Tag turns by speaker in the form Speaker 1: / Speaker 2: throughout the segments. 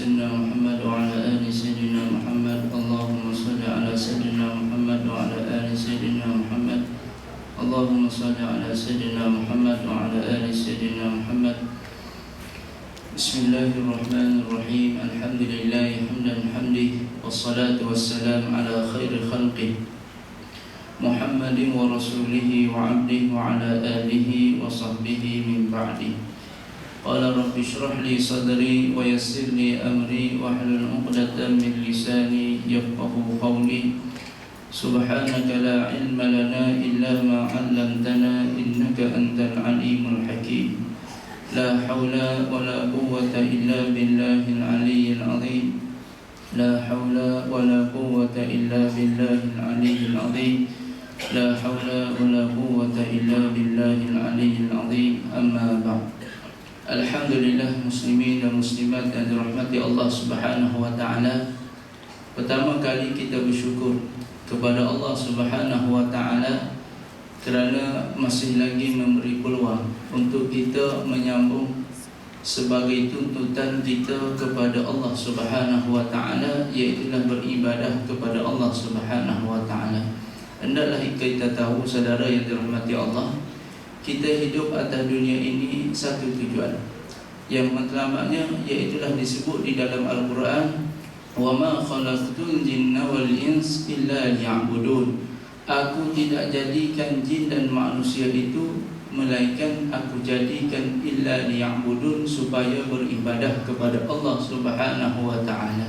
Speaker 1: سيدنا محمد وعلى آل سيدنا محمد. اللهم صل على سيدنا محمد وعلى آل سيدنا محمد. اللهم صل على سيدنا محمد وعلى آل سيدنا محمد. بسم الله الرحمن الرحيم. الحمد لله حمدا حمده، والصلاة والسلام على خير خلقه محمد ورسوله وعبده وعلى آله وصحبه من بعده. قال رب اشرح لي صدري ويسر لي أمري واحلل عقدة من لساني يفقه قولي. سبحانك لا علم لنا إلا ما علمتنا إنك أنت العليم الحكيم. لا حول ولا قوة إلا بالله العلي العظيم. لا حول ولا قوة إلا بالله العلي العظيم. لا حول ولا قوة إلا بالله العلي العظيم. أما بعد. Alhamdulillah muslimin dan muslimat yang dirahmati Allah Subhanahu wa taala. Pertama kali kita bersyukur kepada Allah Subhanahu wa taala kerana masih lagi memberi peluang untuk kita menyambung sebagai tuntutan kita kepada Allah Subhanahu wa taala, iaitu beribadah kepada Allah Subhanahu wa taala. Hendaklah kita tahu, saudara yang dirahmati Allah, kita hidup atas dunia ini satu tujuan yang matlamatnya iaitulah disebut di dalam Al-Quran, wa ma khalaqtul jinna wal ins illa liya'budun. Aku tidak jadikan jin dan manusia itu melainkan aku jadikan illa liya'budun, supaya beribadah kepada Allah Subhanahu wa taala.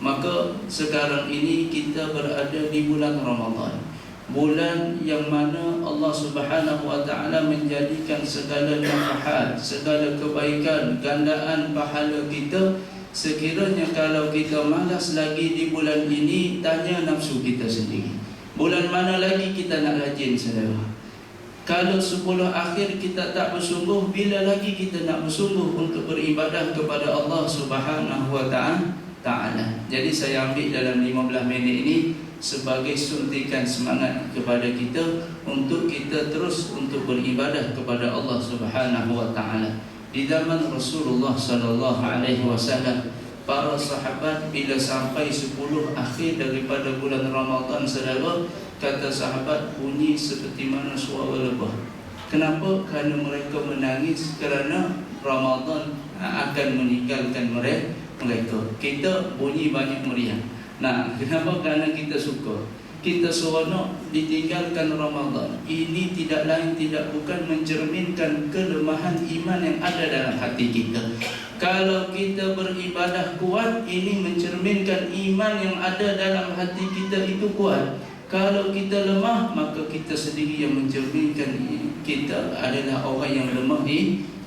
Speaker 1: Maka sekarang ini kita berada di bulan Ramadan, bulan yang mana Allah Subhanahu wa taala menjadikan segala nafahat, segala kebaikan, gandaan pahala kita. Sekiranya kalau kita malas lagi di bulan ini, tanya nafsu kita sendiri, bulan mana lagi kita nak rajin, saudara? Kalau 10 akhir kita tak bersungguh, bila lagi kita nak bersungguh untuk beribadah kepada Allah Subhanahu wa taala? Jadi saya ambil dalam 15 minit ini sebagai suntikan semangat kepada kita untuk kita terus untuk beribadah kepada Allah Subhanahu wa taala. Di zaman Rasulullah sallallahu alaihi wasallam, para sahabat bila sampai 10 akhir daripada bulan Ramadan, saudara, kata sahabat bunyi seperti mana suara lebah. Kenapa? Kerana mereka menangis kerana Ramadan akan meninggalkan mereka. Kita bunyi banyak meriah. Nah, kenapa? Kerana kita suka, kita seronok ditinggalkan Ramadan. Ini tidak lain tidak bukan mencerminkan kelemahan iman yang ada dalam hati kita. Kalau kita beribadah kuat, ini mencerminkan iman yang ada dalam hati kita itu kuat. Kalau kita lemah, maka kita sendiri yang mencerminkan kita adalah orang yang lemah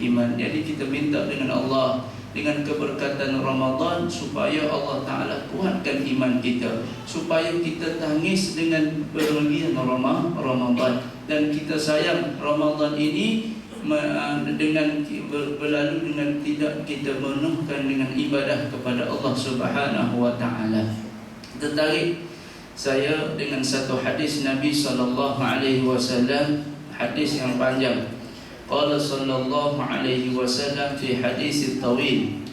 Speaker 1: iman. Jadi kita minta dengan Allah, dengan keberkatan Ramadan, supaya Allah Ta'ala kuatkan iman kita, supaya kita tangis dengan pergian Ramadan, dan kita sayang Ramadan ini dengan berlalu dengan tidak kita menuhkan dengan ibadah kepada Allah Subhanahu wa Ta'ala. Tertarik saya dengan satu hadis Nabi sallallahu alaihi wasallam, hadis yang panjang. Qala sallallahu alaihi wasallam fi hadis tawil,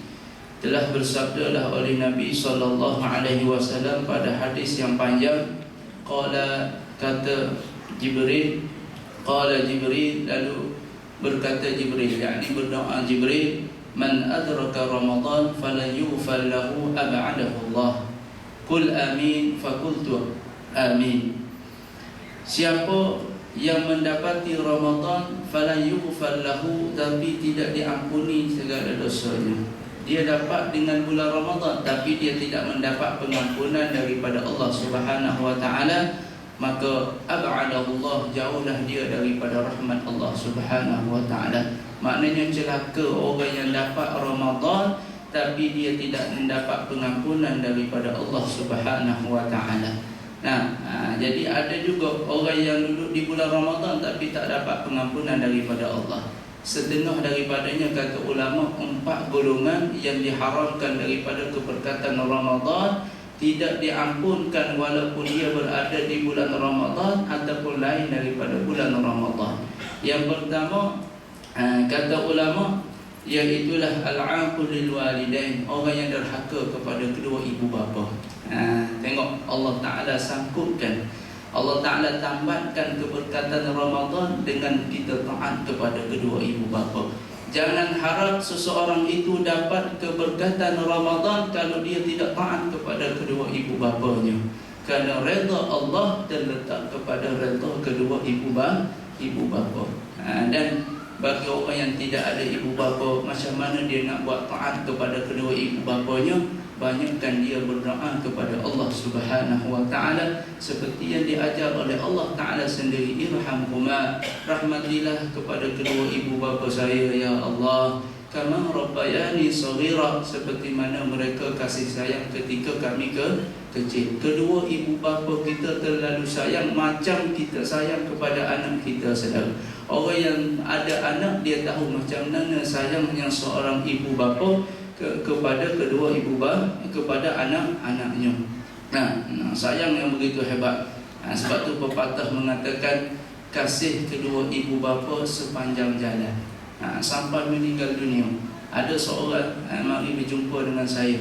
Speaker 1: telah bersabdalah oleh Nabi sallallahu alaihi wasallam pada hadis yang panjang. Qala, kata Jibril, qala Jibril, lalu berkata Jibril, yakni berdoa Jibril, man adraka Ramadan falan yughfar lahu ab'adahu Allah. Qul amin, fakultu amin. Siapa yang mendapati Ramadan falan yughfar lahu, tapi tidak diampuni segala dosanya. Dia dapat dengan bulan Ramadan, tapi dia tidak mendapat pengampunan daripada Allah Subhanahu wa taala, maka ab'adahu Allah, jauhlah dia daripada rahmat Allah Subhanahu wa taala. Maknanya celaka orang yang dapat Ramadan tapi dia tidak mendapat pengampunan daripada Allah Subhanahu wa taala. Jadi ada juga orang yang duduk di bulan Ramadan tapi tak dapat pengampunan daripada Allah. Setengah daripadanya, kata ulama, 4 golongan yang diharamkan daripada keberkatan Ramadan, tidak diampunkan walaupun dia berada di bulan Ramadan ataupun lain daripada bulan Ramadan. Yang pertama, kata ulama, Iaitulah al-aqul lil walidain, orang yang derhaka kepada kedua ibu bapa. Tengok Allah Ta'ala sangkutkan, Allah Ta'ala tambatkan keberkatan Ramadan dengan kita taat kepada kedua ibu bapa. Jangan harap seseorang itu dapat keberkatan Ramadan kalau dia tidak taat kepada kedua ibu bapanya. Kerana redha Allah terletak kepada redha kedua ibu bapa. Dan bagi orang yang tidak ada ibu bapa, macam mana dia nak buat taat kepada kedua ibu bapanya? Banyakkan dia berdoa kepada Allah Subhanahu wa Ta'ala seperti yang diajar oleh Allah Ta'ala sendiri. Irhamhuma, rahmatilah kepada kedua ibu bapa saya ya Allah, kama rabbayani shaghira, seperti mana mereka kasih sayang ketika kami kecil. Kedua ibu bapa kita terlalu sayang macam kita sayang kepada anak kita, saudara. Orang yang ada anak, dia tahu macam mana sayangnya seorang ibu bapa kepada kedua ibu bapa, kepada anak-anaknya. Sayang yang begitu hebat. Sebab tu pepatah mengatakan kasih kedua ibu bapa sepanjang jalan, sampai meninggal dunia. Ada seorang mari berjumpa dengan saya.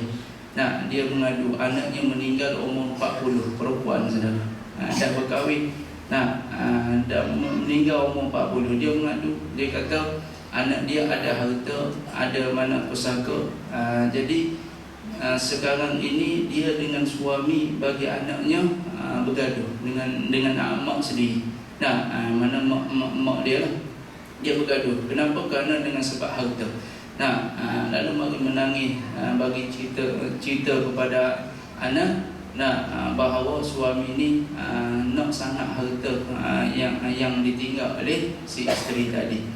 Speaker 1: Dia mengadu anaknya meninggal umur 40, perempuan, saudara. Dah berkahwin, dah meninggal umur 40. Dia mengadu, dia kata anak dia ada harta, ada mana pusaka. Jadi sekarang ini dia dengan suami bagi anaknya bergaduh dengan mak sendiri. Mana mak dia lah, dia bergaduh. Kenapa? Kerana dengan sebab harta. Lalu mari menangis, bagi cerita kepada anak bahawa suami ni nak sangat harta yang ditinggal oleh si isteri tadi.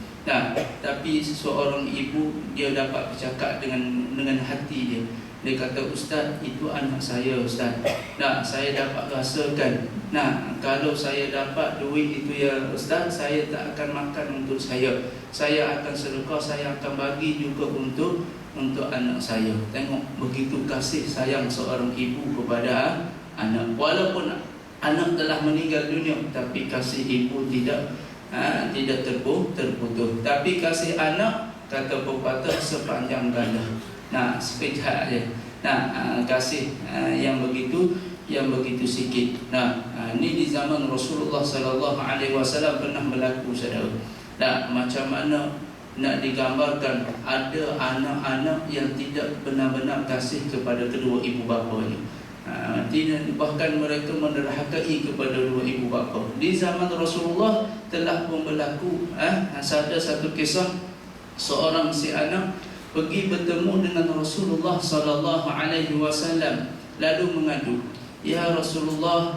Speaker 1: Tapi seorang ibu, dia dapat bercakap dengan hati dia. Dia kata, Ustaz, itu anak saya, Ustaz. Saya dapat rasakan, kalau saya dapat duit itu ya Ustaz, saya tak akan makan untuk saya. Saya akan sedekah, saya akan bagi juga untuk anak saya. Tengok begitu kasih sayang seorang ibu kepada anak. Walaupun anak telah meninggal dunia, tapi kasih ibu tidak terputus. Tapi kasih anak, kata pepatah, sepanjang ganda. Sekejap je. Kasih yang begitu sikit. Ini di zaman Rasulullah sallallahu alaihi wasallam pernah berlaku, saudara. Macam mana nak digambarkan ada anak-anak yang tidak benar-benar kasih kepada kedua ibu bapanya. Bahkan mereka menderhakai kepada dua ibu bapa. Di zaman Rasulullah telah pun berlaku. Ada satu kisah, seorang si anak pergi bertemu dengan Rasulullah sallallahu alaihi wasallam, lalu mengadu, ya Rasulullah,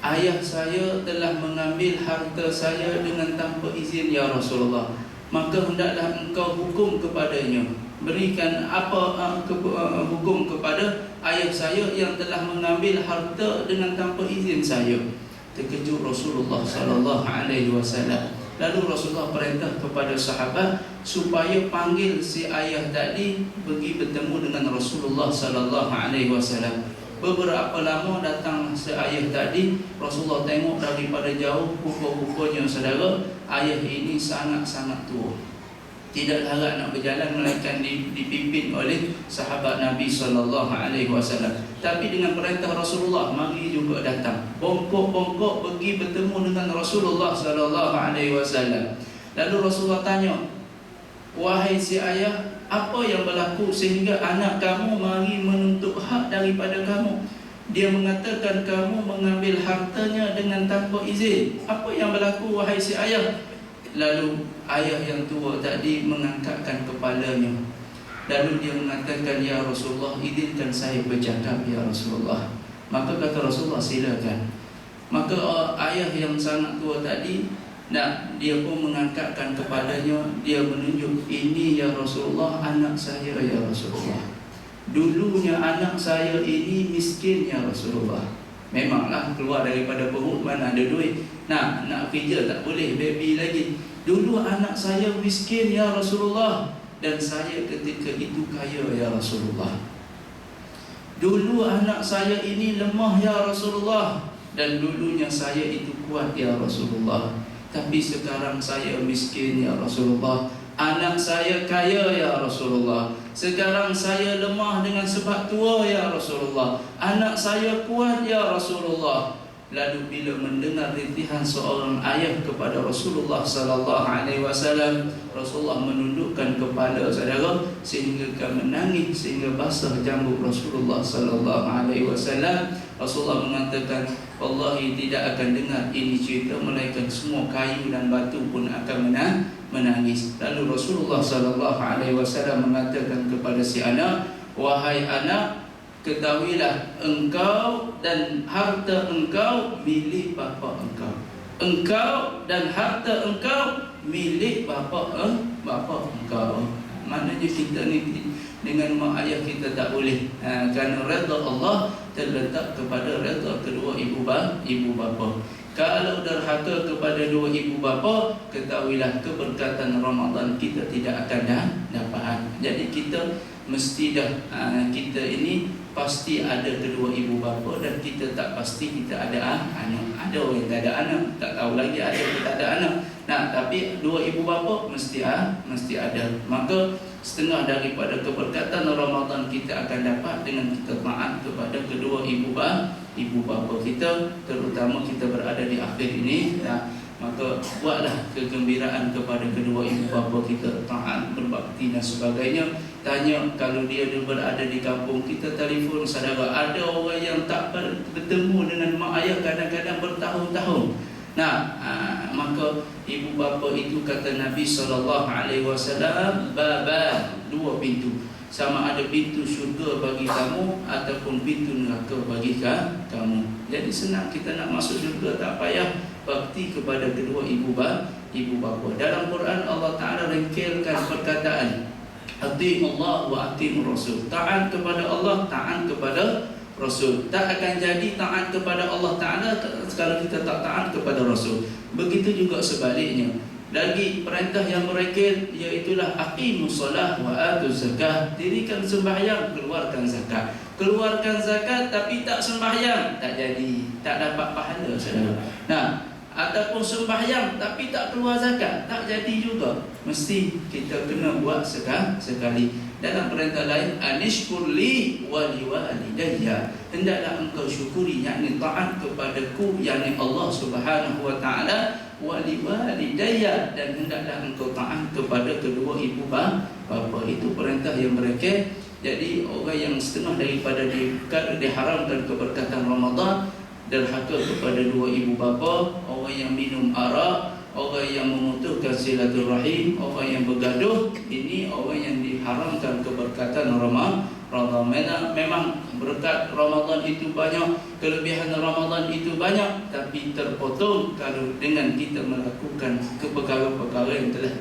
Speaker 1: ayah saya telah mengambil harta saya dengan tanpa izin ya Rasulullah. Maka hendaklah engkau hukum kepadanya. Berikan hukum kepada ayah saya yang telah mengambil harta dengan tanpa izin saya. Terkejut Rasulullah sallallahu alaihi wasallam. Lalu Rasulullah perintah kepada sahabat supaya panggil si ayah tadi pergi bertemu dengan Rasulullah sallallahu alaihi wasallam. Beberapa lama datang si ayah tadi. Rasulullah tengok daripada jauh, rupa-rupanya, saudara, ayah ini sangat-sangat tua, tidak larat nak berjalan melainkan dipimpin oleh sahabat Nabi sallallahu alaihi wasallam. Tapi dengan perintah Rasulullah, mari juga datang, bongkok-bongkok pergi bertemu dengan Rasulullah sallallahu alaihi wasallam. Lalu Rasulullah tanya, wahai si ayah, apa yang berlaku sehingga anak kamu mari menuntut hak daripada kamu? Dia mengatakan kamu mengambil hartanya dengan tanpa izin. Apa yang berlaku wahai si ayah? Lalu ayah yang tua tadi mengangkatkan kepalanya. Lalu dia mengatakan, ya Rasulullah, izinkan saya bercakap ya Rasulullah. Maka kata Rasulullah, silakan. Maka ayah yang sangat tua tadi, dia pun mengangkatkan kepalanya. Dia menunjuk, ini ya Rasulullah, anak saya ya Rasulullah. Dulunya anak saya ini miskin ya Rasulullah. Memanglah keluar daripada perut, mana ada duit. Nak kerja tak boleh, baby lagi. Dulu anak saya miskin ya Rasulullah, dan saya ketika itu kaya ya Rasulullah. Dulu anak saya ini lemah ya Rasulullah, dan dulunya saya itu kuat ya Rasulullah. Tapi sekarang saya miskin ya Rasulullah. Anak saya kaya ya Rasulullah. Sekarang saya lemah dengan sebab tua ya Rasulullah. Anak saya kuat ya Rasulullah. Lalu bila mendengar rintihan seorang ayah kepada Rasulullah sallallahu alaihi wasallam, Rasulullah menundukkan kepala saudara sehingga menangis, sehingga basah jambut Rasulullah sallallahu alaihi wasallam. Rasulullah mengatakan, wallahi tidak akan dengar ini cerita melainkan semua kayu dan batu pun akan menangis. Lalu Rasulullah sallallahu alaihi wasallam mengatakan kepada si anak, wahai anak, ketahuilah engkau dan harta engkau milik bapa engkau. Engkau dan harta engkau milik bapa engkau. Maknanya kita ni dengan mak ayah kita tak boleh, kerana redha Allah terletak kepada redha kedua ibu bapa. Kalau derhaka kepada dua ibu bapa, ketahuilah keberkatan Ramadan kita tidak akan dapat. Jadi kita mesti dah, kita ini pasti ada kedua ibu bapa, dan kita tak pasti kita ada anak. Ada orang yang tak ada anak, tak tahu lagi ada atau tak ada anak. Nah, tapi dua ibu bapa mesti ada. Maka setengah daripada keberkatan Ramadan kita akan dapat dengan kita taat kepada kedua ibu bapa kita, terutama kita berada di akhir ini. Nah, maka buatlah kegembiraan kepada kedua ibu bapa kita, taat, berbakti dan sebagainya. Tanya kalau dia berada di kampung, kita telefon saudara, ada orang yang tak bertemu dengan mak ayah kadang-kadang bertahun-tahun. Nah, maka ibu bapa itu kata Nabi SAW, baba, dua pintu. Sama ada pintu syurga bagi kamu ataupun pintu neraka bagi kamu. Jadi senang kita nak masuk syurga, tak payah bakti kepada kedua ibu bapa. Dalam Quran Allah Ta'ala rengkelkan perkataan Ati'ullah wa ati'ur Rasul. Taat kepada Allah, taat kepada Rasul. Tak akan jadi taat kepada Allah Ta'ala kalau kita tak taat kepada Rasul. Begitu juga sebaliknya. Lagi perintah yang mereka, iaitulah aqimus solah wa atuz zakah. Dirikan sembahyang, keluarkan zakat. Keluarkan zakat tapi tak sembahyang, tak jadi, tak dapat pahala saudara. Nah, ataupun sembahyang tapi tak keluar zakat, tak jadi juga. Mesti kita kena buat sekali. Dalam perintah lain, anishkurli wa liwalidayya, hendaklah engkau syukuri, yakni taat kepadaku, yakni Allah Subhanahu wa taala, wa liwalidayya, dan hendaklah engkau taat kepada kedua ibu bapa. Itu perintah yang mereka. Jadi orang yang setengah daripada diharamkan keberkatan Ramadan, derhaka kepada dua ibu bapa, orang yang minum arak, orang yang memutuskan silaturahim, orang yang bergaduh, ini orang yang diharamkan keberkatan Ramadan. Memang berkat Ramadan itu banyak, kelebihan Ramadan itu banyak, tapi terpotong kalau dengan kita melakukan perkara-perkara yang telah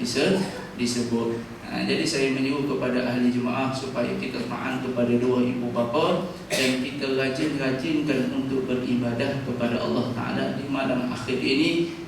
Speaker 1: disebut. Jadi saya menyuruh kepada ahli jemaah supaya kita taat kepada dua ibu bapa, dan kita rajin-rajinkan untuk beribadah kepada Allah Ta'ala di malam akhir ini.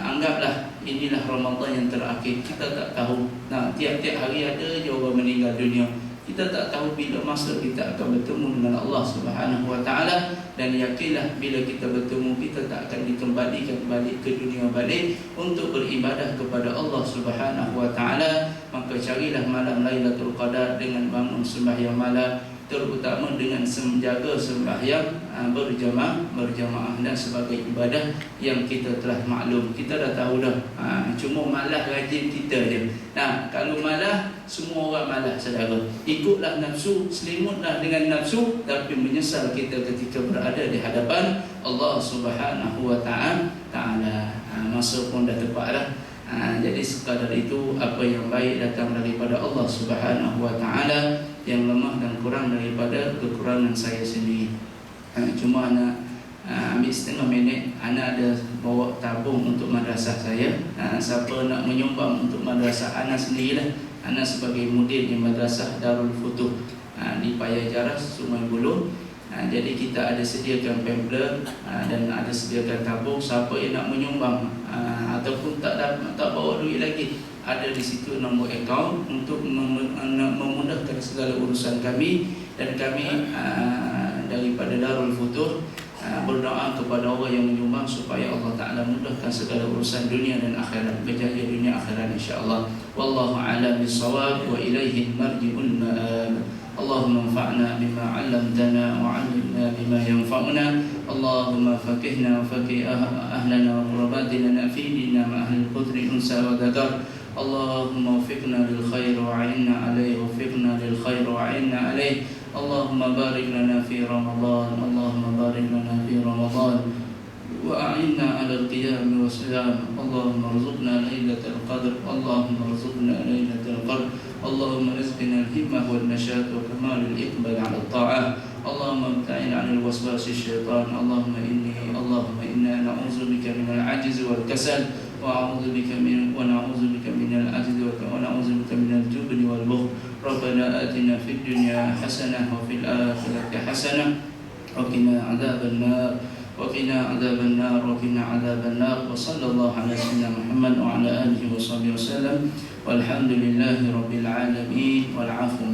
Speaker 1: Anggaplah inilah Ramadan yang terakhir. Kita tak tahu, tiap-tiap hari ada je orang meninggal dunia. Kita tak tahu bila masa kita akan bertemu dengan Allah Subhanahu wa taala, dan yakinlah bila kita bertemu, kita tak akan dikembalikan balik ke dunia balik untuk beribadah kepada Allah Subhanahu wa taala. Maka carilah malam Lailatul Qadar dengan bangun sembahyang malam, terutama dengan menjaga sembahyang berjamaah dan sebagai ibadah yang kita telah maklum. Kita dah tahu dah, cuma malah rajin kita je. Nah, kalau malah, semua orang malah saudara. Ikutlah nafsu, selimutlah dengan nafsu, tapi menyesal kita ketika berada di hadapan Allah Subhanahu wa taala. Masa pun dah tepat dah. Jadi sekadar itu, apa yang baik datang daripada Allah Subhanahu wa taala, yang lemah dan kurang daripada kekurangan saya sendiri. Cuma anak ambil setengah minit, anak ada bawa tabung untuk madrasah saya. Siapa nak menyumbang untuk madrasah anak sendirilah. Anak sebagai mudir di madrasah Darul Futuh di Paya Jaras, Sungai Buloh. Jadi kita ada sediakan pamphlet dan ada sediakan tabung. Siapa yang nak menyumbang ataupun tak bawa duit lagi, ada di situ nombor akaun untuk memudahkan segala urusan kami. Dan kami daripada Darul Futuh banyak berdoa kepada Allah yang menyumbang supaya Allah Ta'ala mudahkan segala urusan dunia dan akhirat, berjaya dunia akhirat insyaAllah. Wallahu a'lam bissawab wa ilaihi marji'ul ma'ab. Allahumma anfa'na bima 'allamtana wa 'allimna bima yanfa'una. Allahumma faqihna wa faqih ahlana wa qurbatina fi dinina ma ahli al-qudri unsa wa dhakar. Allahumma waffiqna lil khair wa 'inna 'alayhi, waffiqna lil khair wa 'inna 'alayhi. Allahumma barik lana fi Ramadan, Allahumma barik lana fi Ramadan wa a'inna 'ala al-qiyam wa siyam. Allahumma arzuqna lailatul qadr, Allahumma arzuqna lailatul qadr. Allahumma rizqna al-himmah wal nashat wa kamal al-iqbal 'ala at-ta'ah. Allahumma ibta'in 'anil waswasi syaitan. Allahumma inna na'udzu bika minal 'ajzi wal kasal wa na'udzu bika minal 'ajzi wa na'udzu bika minal jubni wal bukhl. Rabbana atina fid dunya hasanah wa fil akhirati hasanah wa qina 'adzaban nar wa qina 'adzaban nar wa qina 'adzaban nar. Wa sallallahu ala sayyidina Muhammad wa ala alihi wa sahbihi wasallam. Walhamdulillahi rabbil alamin wal 'afwu